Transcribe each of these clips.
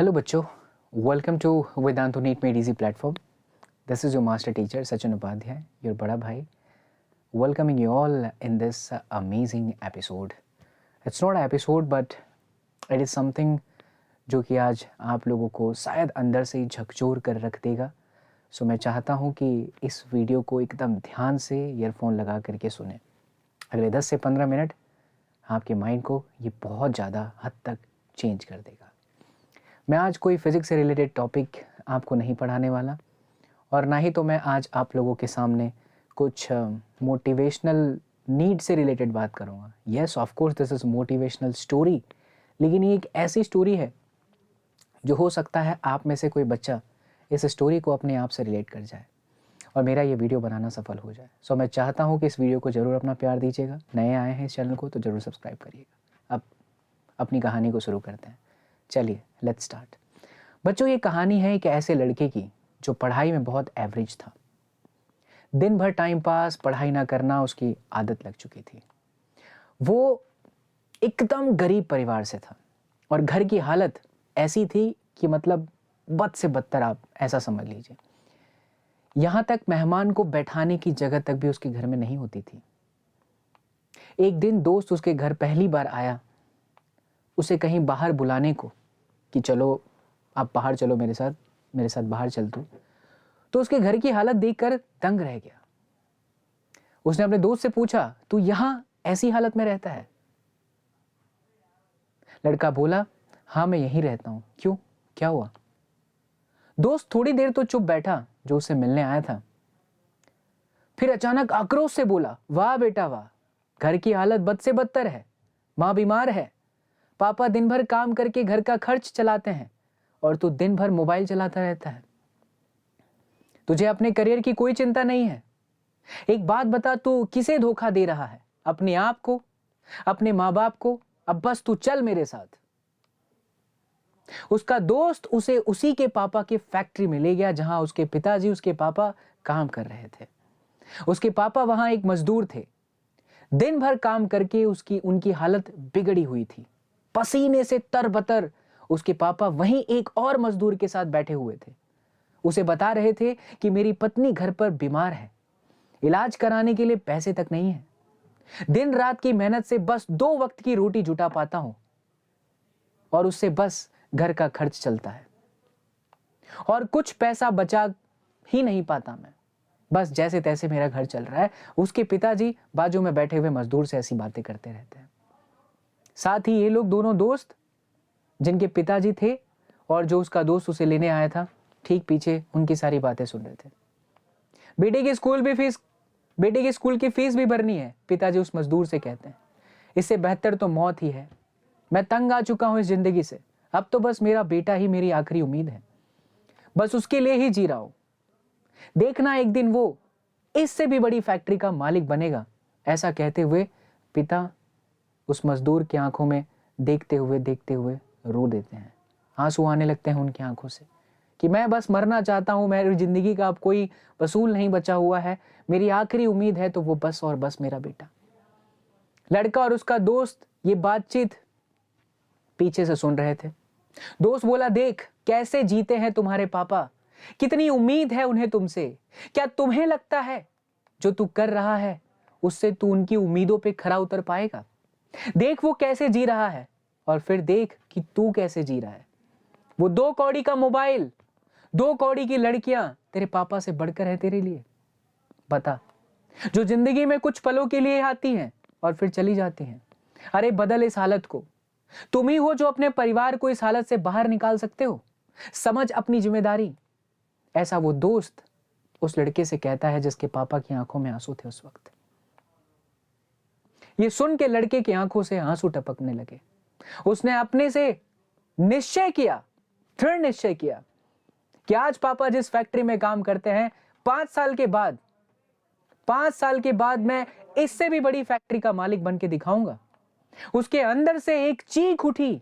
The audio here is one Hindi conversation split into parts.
Hello बच्चों, welcome to Vedantu NEET made easy platform. This is your master teacher Sachin Upadhyay, your बड़ा भाई, welcoming you all in this amazing episode. It's not episode but it is something जो कि आज आप लोगों को शायद अंदर से ही झकझोर कर रख देगा. सो मैं चाहता हूँ कि इस वीडियो को एकदम ध्यान से ईयरफोन लगा करके सुने. अगले 10 से 15 मिनट आपके माइंड को ये बहुत ज़्यादा हद तक चेंज कर देगा. मैं आज कोई फिज़िक्स से रिलेटेड टॉपिक आपको नहीं पढ़ाने वाला और ना ही तो मैं आज आप लोगों के सामने कुछ मोटिवेशनल नीड से रिलेटेड बात करूँगा. Yes, of course this is motivational story, लेकिन ये एक ऐसी स्टोरी है जो हो सकता है आप में से कोई बच्चा इस स्टोरी को अपने आप से रिलेट कर जाए और मेरा ये वीडियो बनाना सफल हो जाए. सो मैं चाहता हूँ कि इस वीडियो को ज़रूर अपना प्यार दीजिएगा. नए आए हैं इस चैनल को तो ज़रूर सब्सक्राइब करिएगा. अब अपनी कहानी को शुरू करते हैं. चलिए लेट्स स्टार्ट. बच्चों, ये कहानी है एक ऐसे लड़के की जो पढ़ाई में बहुत एवरेज था. दिन भर टाइम पास, पढ़ाई ना करना उसकी आदत लग चुकी थी. वो एकदम गरीब परिवार से था और घर की हालत ऐसी थी कि मतलब बद से बदतर, आप ऐसा समझ लीजिए. यहां तक मेहमान को बैठाने की जगह तक भी उसके घर में नहीं होती थी. एक दिन दोस्त उसके घर पहली बार आया, उसे कहीं बाहर बुलाने को कि चलो आप बाहर चलो मेरे साथ बाहर चल तू. तो उसके घर की हालत देखकर दंग रह गया. उसने अपने दोस्त से पूछा, तू यहां ऐसी हालत में रहता है? लड़का बोला, हाँ मैं यहीं रहता हूं. क्यों, क्या हुआ? दोस्त थोड़ी देर तो चुप बैठा जो उससे मिलने आया था. फिर अचानक आक्रोश से बोला, वाह बेटा वाह, घर की हालत बद से बदतर है. मां बीमार है, पापा दिन भर काम करके घर का खर्च चलाते हैं और तू दिन भर मोबाइल चलाता रहता है. तुझे अपने करियर की कोई चिंता नहीं है. एक बात बता, तू किसे धोखा दे रहा है? अपने आप को, अपने माँ बाप को? अब बस तू चल मेरे साथ. उसका दोस्त उसे उसी के पापा के फैक्ट्री में ले गया जहां उसके पिताजी, उसके पापा काम कर रहे थे. उसके पापा वहां एक मजदूर थे. दिन भर काम करके उनकी हालत बिगड़ी हुई थी. पसीने से तरबतर उसके पापा वहीं एक और मजदूर के साथ बैठे हुए थे. उसे बता रहे थे कि मेरी पत्नी घर पर बीमार है, इलाज कराने के लिए पैसे तक नहीं है. दिन रात की मेहनत से बस 2 वक्त की रोटी जुटा पाता हूं और उससे बस घर का खर्च चलता है और कुछ पैसा बचा ही नहीं पाता मैं. बस जैसे तैसे मेरा घर चल रहा है. उसके पिताजी बाजू में बैठे हुए मजदूर से ऐसी बातें करते रहते हैं. साथ ही ये लोग दोनों दोस्त, जिनके पिताजी थे और जो उसका दोस्त उसे लेने आया था, ठीक पीछे उनकी सारी बातें सुन रहे थे. बेटे की स्कूल की फीस भी भरनी है, पिताजी उस मजदूर से कहते हैं. इससे बेहतर तो मौत ही है. मैं तंग आ चुका हूं इस जिंदगी से. अब तो बस मेरा बेटा ही मेरी आखिरी उम्मीद है. बस उसके लिए ही जी रहा हूं. देखना एक दिन वो इससे भी बड़ी फैक्ट्री का मालिक बनेगा. ऐसा कहते हुए पिता उस मजदूर की आंखों में देखते हुए रो देते हैं. आंसू आने लगते हैं उनकी आंखों से कि मैं बस मरना चाहता हूं, मेरी जिंदगी का अब कोई वसूल नहीं बचा हुआ है, मेरी आखिरी उम्मीद है तो वो बस और बस मेरा बेटा. लड़का और उसका दोस्त ये बातचीत पीछे से सुन रहे थे. दोस्त बोला, देख कैसे जीते हैं तुम्हारे पापा, कितनी उम्मीद है उन्हें तुमसे. क्या तुम्हें लगता है जो तू कर रहा है उससे तू उनकी उम्मीदों पे खरा उतर पाएगा? देख वो कैसे जी रहा है और फिर देख कि तू कैसे जी रहा है. वो 2 कौड़ी का मोबाइल, 2 कौड़ी की लड़कियां तेरे पापा से बढ़कर है तेरे लिए. बता, जो जिंदगी में कुछ पलों के लिए आती हैं और फिर चली जाती हैं. अरे बदल इस हालत को. तुम ही हो जो अपने परिवार को इस हालत से बाहर निकाल सकते हो. समझ अपनी जिम्मेदारी. ऐसा वो दोस्त उस लड़के से कहता है जिसके पापा की आंखों में आंसू थे उस वक्त. ये सुन के लड़के की आंखों से आंसू टपकने लगे. उसने अपने से निश्चय किया, दृढ़ निश्चय किया कि आज पापा जिस फैक्ट्री में काम करते हैं, 5 साल के बाद मैं इससे भी बड़ी फैक्ट्री का मालिक बन के दिखाऊंगा. उसके अंदर से एक चीख उठी.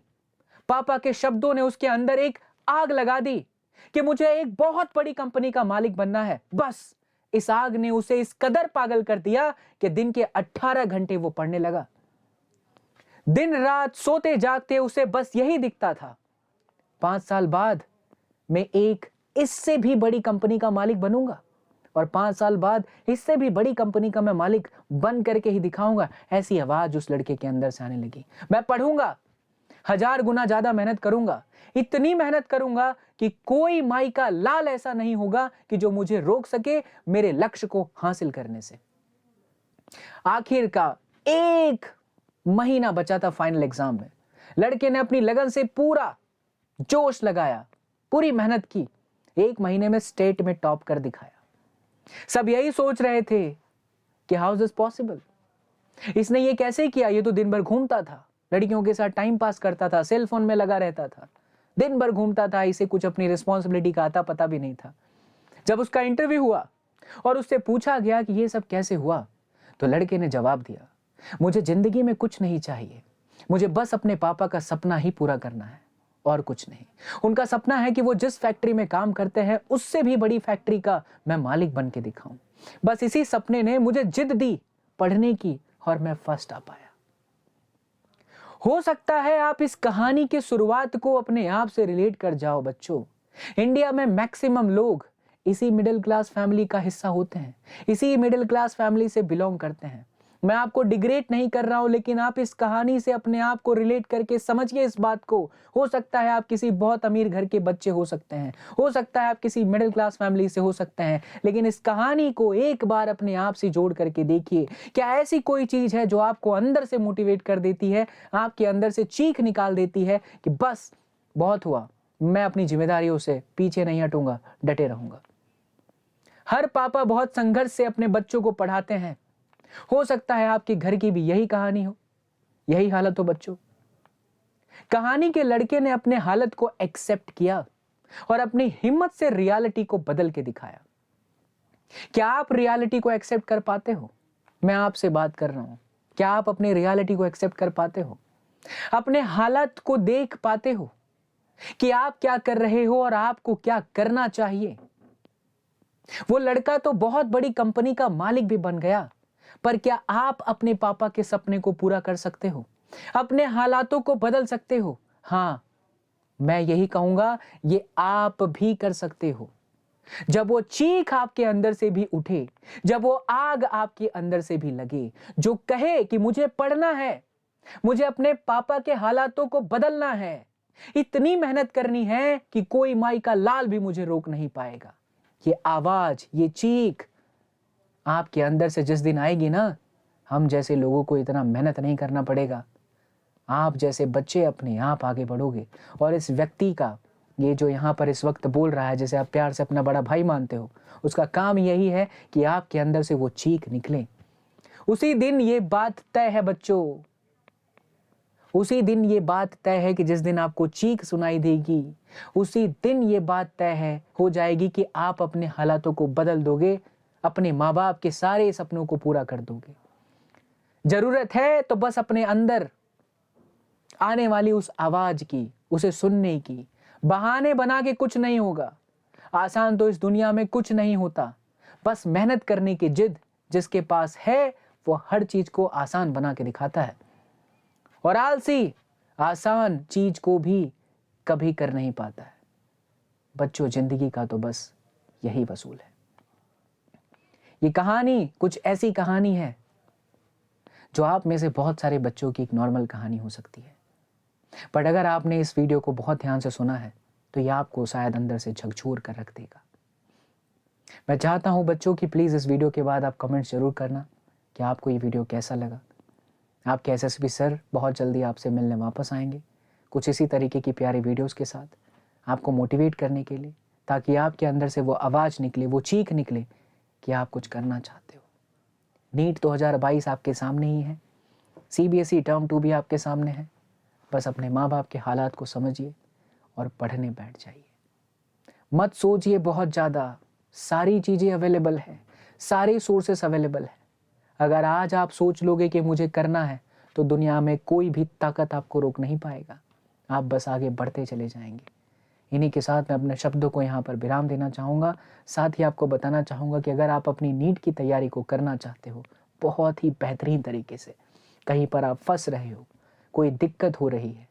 पापा के शब्दों ने उसके अंदर एक आग लगा दी कि मुझे एक बहुत बड़ी कंपनी का मालिक बनना है. बस इस आग ने उसे इस कदर पागल कर दिया कि दिन के 18 घंटे वो पढ़ने लगा. दिन रात सोते जागते उसे बस यही दिखता था 5 साल बाद मैं एक इससे भी बड़ी कंपनी का मालिक बनूंगा और 5 साल बाद इससे भी बड़ी कंपनी का मैं मालिक बन करके ही दिखाऊंगा। ऐसी आवाज उस लड़के के अंदर से आने लगी। मैं पढ़ूंगा, 1000 गुना ज्यादा मेहनत करूंगा, इतनी मेहनत करूंगा कि कोई माई का लाल ऐसा नहीं होगा कि जो मुझे रोक सके मेरे लक्ष्य को हासिल करने से। आखिर का 1 महीना बचा था फाइनल एग्जाम में। लड़के ने अपनी लगन से पूरा जोश लगाया, पूरी मेहनत की, 1 महीने में स्टेट में टॉप कर दिखाया। सब यही सोच रहे थे कि हाउ इज दिस पॉसिबल, इसने ये कैसे किया? ये तो दिन भर घूमता था, लड़कियों के साथ टाइम पास करता था, सेल फोन में लगा रहता था, दिन भर घूमता था, इसे कुछ अपनी रिस्पॉन्सिबिलिटी का आता पता भी नहीं था। जब उसका इंटरव्यू हुआ और उससे पूछा गया कि ये सब कैसे हुआ, तो लड़के ने जवाब दिया, मुझे जिंदगी में कुछ नहीं चाहिए, मुझे बस अपने पापा का सपना ही पूरा करना है और कुछ नहीं। उनका सपना है कि वो जिस फैक्ट्री में काम करते हैं उससे भी बड़ी फैक्ट्री का मैं मालिक बन के दिखाऊं। बस इसी सपने ने मुझे जिद दी पढ़ने की और मैं फर्स्ट आ पाया। हो सकता है आप इस कहानी की शुरुआत को अपने आप से रिलेट कर जाओ बच्चों। इंडिया में मैक्सिमम लोग इसी मिडिल क्लास फैमिली का हिस्सा होते हैं, इसी मिडिल क्लास फैमिली से बिलोंग करते हैं। मैं आपको डिग्रेड नहीं कर रहा हूं, लेकिन आप इस कहानी से अपने आप को रिलेट करके समझिए इस बात को। हो सकता है आप किसी बहुत अमीर घर के बच्चे हो सकते हैं, हो सकता है आप किसी मिडिल क्लास फैमिली से हो सकते हैं, लेकिन इस कहानी को एक बार अपने आप से जोड़ करके देखिए। क्या ऐसी कोई चीज है जो आपको अंदर से मोटिवेट कर देती है, आपके अंदर से चीख निकाल देती है कि बस बहुत हुआ, मैं अपनी जिम्मेदारियों से पीछे नहीं हटूंगा, डटे रहूंगा। हर पापा बहुत संघर्ष से अपने बच्चों को पढ़ाते हैं। हो सकता है आपके घर की भी यही कहानी हो, यही हालत हो बच्चों। कहानी के लड़के ने अपने हालत को एक्सेप्ट किया और अपनी हिम्मत से रियलिटी को बदल के दिखाया। क्या आप रियलिटी को एक्सेप्ट कर पाते हो? मैं आपसे बात कर रहा हूं, क्या आप अपनी रियलिटी को एक्सेप्ट कर पाते हो? अपने हालत को देख पाते हो कि आप क्या कर रहे हो और आपको क्या करना चाहिए? वो लड़का तो बहुत बड़ी कंपनी का मालिक भी बन गया, पर क्या आप अपने पापा के सपने को पूरा कर सकते हो? अपने हालातों को बदल सकते हो? हां, मैं यही कहूंगा, ये आप भी कर सकते हो। जब वो चीख आपके अंदर से भी उठे, जब वो आग आपके अंदर से भी लगे, जो कहे कि मुझे पढ़ना है, मुझे अपने पापा के हालातों को बदलना है, इतनी मेहनत करनी है कि कोई माई का लाल भी मुझे रोक नहीं पाएगा। ये आवाज, ये चीख आपके अंदर से जिस दिन आएगी ना, हम जैसे लोगों को इतना मेहनत नहीं करना पड़ेगा। आप जैसे बच्चे अपने आप आगे बढ़ोगे। और इस व्यक्ति का, ये जो यहाँ पर इस वक्त बोल रहा है, जैसे आप प्यार से अपना बड़ा भाई मानते हो, उसका काम यही है कि आपके अंदर से वो चीख निकले। उसी दिन ये बात तय है बच्चों, उसी दिन ये बात तय है कि जिस दिन आपको चीख सुनाई देगी, उसी दिन ये बात तय है, हो जाएगी कि आप अपने हालातों को बदल दोगे, अपने माँ बाप के सारे सपनों को पूरा कर दोगे। जरूरत है तो बस अपने अंदर आने वाली उस आवाज की, उसे सुनने की। बहाने बना के कुछ नहीं होगा। आसान तो इस दुनिया में कुछ नहीं होता, बस मेहनत करने की जिद जिसके पास है वो हर चीज को आसान बना के दिखाता है, और आलसी आसान चीज को भी कभी कर नहीं पाता है। बच्चों, जिंदगी का तो बस यही वसूल है। ये कहानी कुछ ऐसी कहानी है जो आप में से बहुत सारे बच्चों की एक नॉर्मल कहानी हो सकती है, बट अगर आपने इस वीडियो को बहुत ध्यान से सुना है तो ये आपको शायद अंदर से झकझोर कर रख देगा। मैं चाहता हूं बच्चों कि प्लीज इस वीडियो के बाद आप कमेंट्स जरूर करना कि आपको ये वीडियो कैसा लगा। आपके एसएसबी सर बहुत जल्दी आपसे मिलने वापस आएंगे, कुछ इसी तरीके की प्यारी वीडियोस के साथ, आपको मोटिवेट करने के लिए, ताकि आपके अंदर से वो आवाज निकले, वो चीख निकले कि आप कुछ करना चाहते हो। नीट 2022 आपके सामने ही है, सीबीएसई टर्म 2 भी आपके सामने है। बस अपने माँ बाप के हालात को समझिए और पढ़ने बैठ जाइए। मत सोचिए बहुत ज़्यादा, सारी चीज़ें अवेलेबल है, सारे सोर्सेस अवेलेबल है। अगर आज आप सोच लोगे कि मुझे करना है, तो दुनिया में कोई भी ताकत आपको रोक नहीं पाएगा। आप बस आगे बढ़ते चले जाएंगे। इन्हीं के साथ मैं अपने शब्दों को यहाँ पर विराम देना चाहूँगा। साथ ही आपको बताना चाहूँगा कि अगर आप अपनी नीट की तैयारी को करना चाहते हो बहुत ही बेहतरीन तरीके से, कहीं पर आप फंस रहे हो, कोई दिक्कत हो रही है,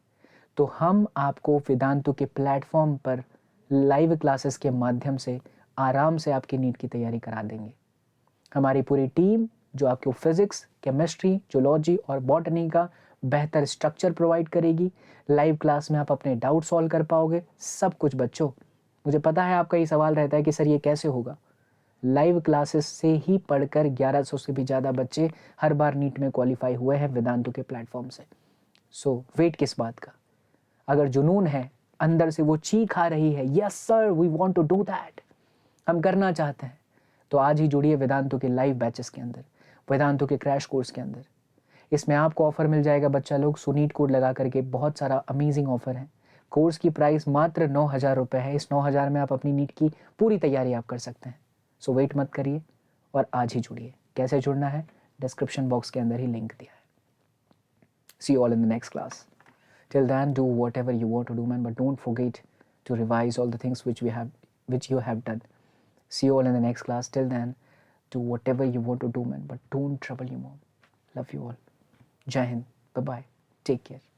तो हम आपको वेदांतु के प्लेटफॉर्म पर लाइव क्लासेस के माध्यम से आराम से आपकी नीट की तैयारी करा देंगे। हमारी पूरी टीम जो आपको फिजिक्स, केमिस्ट्री, जूलॉजी और बॉटनी का बेहतर स्ट्रक्चर प्रोवाइड करेगी। लाइव क्लास में आप अपने डाउट सॉल्व कर पाओगे। सब कुछ बच्चों, मुझे पता है आपका ये सवाल रहता है कि सर ये कैसे होगा। लाइव क्लासेस से ही पढ़कर 1100 से भी ज़्यादा बच्चे हर बार नीट में क्वालिफाई हुए हैं वेदांतु के प्लेटफॉर्म से। सो वेट किस बात का? अगर जुनून है, अंदर से वो चीख आ रही है, yes sir we want to do that, हम करना चाहते हैं, तो आज ही जुड़िए वेदांतु के लाइव बैचेस के अंदर, वेदांतु के क्रैश कोर्स के अंदर। इसमें आपको ऑफर मिल जाएगा बच्चा लोग, सुनीट कोड लगा करके। बहुत सारा अमेजिंग ऑफर है। कोर्स की प्राइस मात्र 9,000 रुपये है। इस 9,000 में आप अपनी नीट की पूरी तैयारी आप कर सकते हैं। सो वेट मत करिए और आज ही जुड़िए। कैसे जुड़ना है? डिस्क्रिप्शन बॉक्स के अंदर ही लिंक दिया है। See you all in the next class. Till then, do whatever you want to do, man, but don't forget to revise all the things which you have done. See you all in the next class. Till then, do whatever you want to do, man, but don't trouble your mom. Love you all. Jai Hind. Bye bye. Take care.